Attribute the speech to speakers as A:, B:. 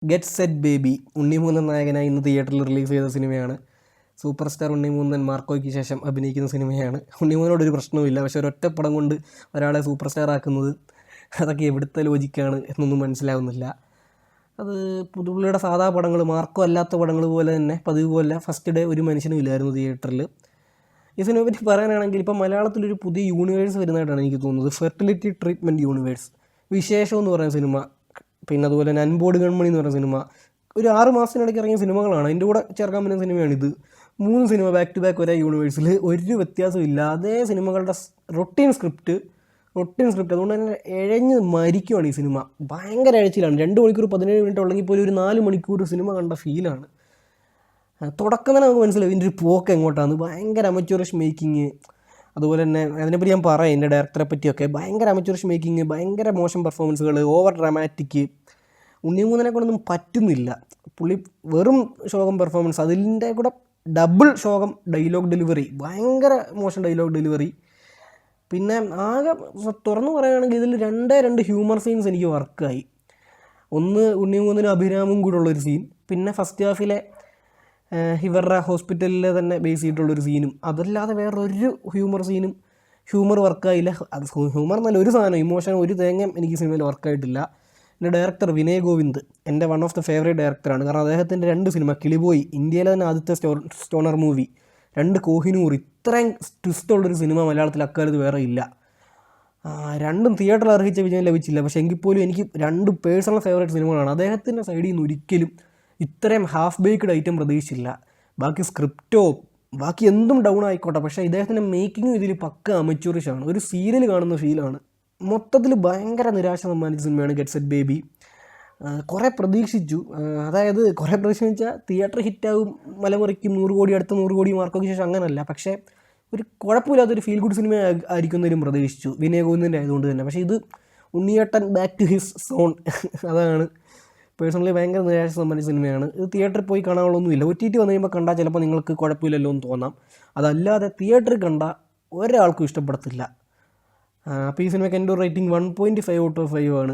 A: Get set baby ഉണ്ണിമൂന്നൻ നായകനായി ഇന്ന് തിയേറ്ററിൽ റിലീസ് ചെയ്ത സിനിമയാണ്. സൂപ്പർ സ്റ്റാർ ഉണ്ണിമൂന്നൻ മാർക്കോയ്ക്ക് ശേഷം അഭിനയിക്കുന്ന സിനിമയാണ്. ഉണ്ണിമൂന്നനോടൊരു പ്രശ്നവുമില്ല, പക്ഷേ ഒരൊറ്റ പടം കൊണ്ട് ഒരാളെ സൂപ്പർ സ്റ്റാർ ആക്കുന്നത് അതൊക്കെ എവിടുത്തെ ലോജിക്കാണ് എന്നൊന്നും മനസ്സിലാവുന്നില്ല. അത് പുതുപുള്ളിയുടെ സാധാ പടങ്ങൾ, മാർക്കോ അല്ലാത്ത പടങ്ങൾ പോലെ തന്നെ പതിവ് പോലെ ഫസ്റ്റ് ഡേ ഒരു മനുഷ്യനും ഇല്ലായിരുന്നു തിയേറ്ററിൽ. ഈ സിനിമയെ പറ്റി പറയാനാണെങ്കിൽ ഇപ്പം മലയാളത്തിലൊരു പുതിയ യൂണിവേഴ്സ് വരുന്നതായിട്ടാണ് എനിക്ക് തോന്നുന്നത്. Fertility treatment universe. വിശേഷം എന്ന് പറയുന്ന സിനിമ, പിന്നെ അതുപോലെ തന്നെ അൻപോട് കൺമണി എന്ന് പറയുന്ന സിനിമ, ഒരു 6 മാസത്തിനിടയ്ക്ക് ഇറങ്ങിയ സിനിമകളാണ്. അതിൻ്റെ കൂടെ ചേർക്കാൻ പറ്റുന്ന സിനിമയാണിത്. 3 സിനിമ ബാക്ക് ടു ബാക്ക് ഒരേ യൂണിവേഴ്സിൽ, ഒരു വ്യത്യാസമില്ല. അതേ സിനിമകളുടെ റൊട്ടീൻ സ്ക്രിപ്റ്റ്. അതുകൊണ്ട് തന്നെ ഇഴഞ്ഞ് മരിക്കുവാണ് ഈ സിനിമ. ഭയങ്കര ഇഴച്ചിലാണ്. 2 മണിക്കൂർ 17 മിനിറ്റ് ഉള്ളെങ്കിൽ പോലും ഒരു 4 മണിക്കൂർ സിനിമ കണ്ട ഫീലാണ്. തുടക്കം തന്നെ നമുക്ക് മനസ്സിലാവും ഇതിൻ്റെ ഒരു പോക്ക് എങ്ങോട്ടാണ്. ഭയങ്കര അമച്വറിഷ് മേക്കിങ്. അതുപോലെ തന്നെ അതിനെപ്പറ്റി ഞാൻ പറയാം, എൻ്റെ ഡയറക്ടറെ പറ്റിയൊക്കെ. ഭയങ്കര അമച്വറിഷ് മേക്കിങ്, ഭയങ്കര മോശം പെർഫോമൻസുകൾ, ഓവർ ഡ്രാമാറ്റിക്. ഉണ്ണിമൂന്നനെ കൊണ്ടൊന്നും പറ്റുന്നില്ല. പുള്ളി വെറും ശോകം പെർഫോമൻസ്, അതിൻ്റെ കൂടെ ഡബിൾ ശോകം ഡയലോഗ് ഡെലിവറി, ഭയങ്കര മോശം ഡയലോഗ് ഡെലിവറി. പിന്നെ ആകെ തുറന്നു പറയുകയാണെങ്കിൽ ഇതിൽ 2 ഹ്യൂമർ സീൻസ് എനിക്ക് വർക്കായി. ഒന്ന് ഉണ്ണിമൂന്നനും അഭിരാമും കൂടെ ഉള്ളൊരു സീൻ, പിന്നെ ഫസ്റ്റ് ഹാഫിലെ ഇവരുടെ ഹോസ്പിറ്റലിലെ തന്നെ ബേസ് ചെയ്തിട്ടുള്ളൊരു സീനും. അതല്ലാതെ വേറൊരു ഹ്യൂമർ വർക്കായില്ല. അത് ഹ്യൂമർ എന്നല്ല, ഒരു സാധനം ഇമോഷൻ ഒരു തേങ്ങയും എനിക്ക് സിനിമയിൽ വർക്കായിട്ടില്ല. എൻ്റെ ഡയറക്ടർ വിനയ് ഗോവിന്ദ് എൻ്റെ വൺ ഓഫ് ദ ഫേവറേറ്റ് ഡയറക്ടറാണ്. കാരണം അദ്ദേഹത്തിൻ്റെ 2 സിനിമ, കിളിബോയ് ഇന്ത്യയിലെ തന്നെ ആദ്യത്തെ സ്റ്റോണർ മൂവി, 2 കോഹിനൂർ, ഇത്രയും ട്വിസ്റ്റുള്ളൊരു സിനിമ മലയാളത്തിൽ അക്കാലത്ത് വേറെ ഇല്ല. 2 തിയേറ്ററിൽ അർഹിച്ച വിജയം ലഭിച്ചില്ല. പക്ഷേ എങ്കിൽ പോലും എനിക്ക് 2 പേഴ്സണൽ ഫേവറേറ്റ് സിനിമകളാണ്. അദ്ദേഹത്തിൻ്റെ സൈഡിൽ നിന്ന് ഒരിക്കലും ഇത്രയും ഹാഫ് ബേക്ക്ഡ് ഐറ്റം പ്രതീക്ഷിച്ചില്ല. ബാക്കി സ്ക്രിപ്റ്റോ ബാക്കി എന്തും ഡൗൺ ആയിക്കോട്ടെ, പക്ഷേ ഇദ്ദേഹത്തിൻ്റെ മേക്കിങ്ങും ഇതിൽ പക്ക അമച്വറിഷാണ്. ഒരു സീരിയൽ കാണുന്ന ഫീലാണ്. മൊത്തത്തിൽ ഭയങ്കര നിരാശ സമ്മാനിച്ച സിനിമയാണ് ഗെറ്റ് സെറ്റ് ബേബി. കുറേ പ്രതീക്ഷിച്ചു. കുറേ പ്രതീക്ഷിച്ചാൽ തിയേറ്റർ ഹിറ്റാവും, മലമുറിക്കും, 100 കോടി അടുത്ത 100 കോടി മാർക്കൊക്കെ ശേഷം അങ്ങനല്ല. പക്ഷേ ഒരു കുഴപ്പമില്ലാത്തൊരു ഫീൽ ഗുഡ് സിനിമ ആയിരിക്കുന്നതിലും പ്രതീക്ഷിച്ചു, വിനയ ഗോവിന്ദൻ്റെ ആയതുകൊണ്ട് തന്നെ. പക്ഷേ ഇത് ഉണ്ണിയേട്ടൻ ബാക്ക് ടു ഹിസ് സോൺ. അതാണ് പേഴ്സണലി ഭയങ്കര നിരാശ സമ്മാനിച്ച സിനിമയാണ്. ഇത് തിയേറ്ററിൽ പോയി കാണാനുള്ളൊന്നുമില്ല. OTT വന്നു കഴിയുമ്പോൾ കണ്ടാൽ ചിലപ്പോൾ നിങ്ങൾക്ക് കുഴപ്പമില്ലല്ലോ എന്ന് തോന്നാം. അതല്ലാതെ തിയേറ്ററിൽ കണ്ടാൽ ഒരാൾക്കും ഇഷ്ടപ്പെടത്തില്ല. അപ്പോൾ ഈ സിനിമയ്ക്ക് എൻ്റെ റേറ്റിംഗ് 1.5 ഔട്ട് ഓഫ് 5 ആണ്.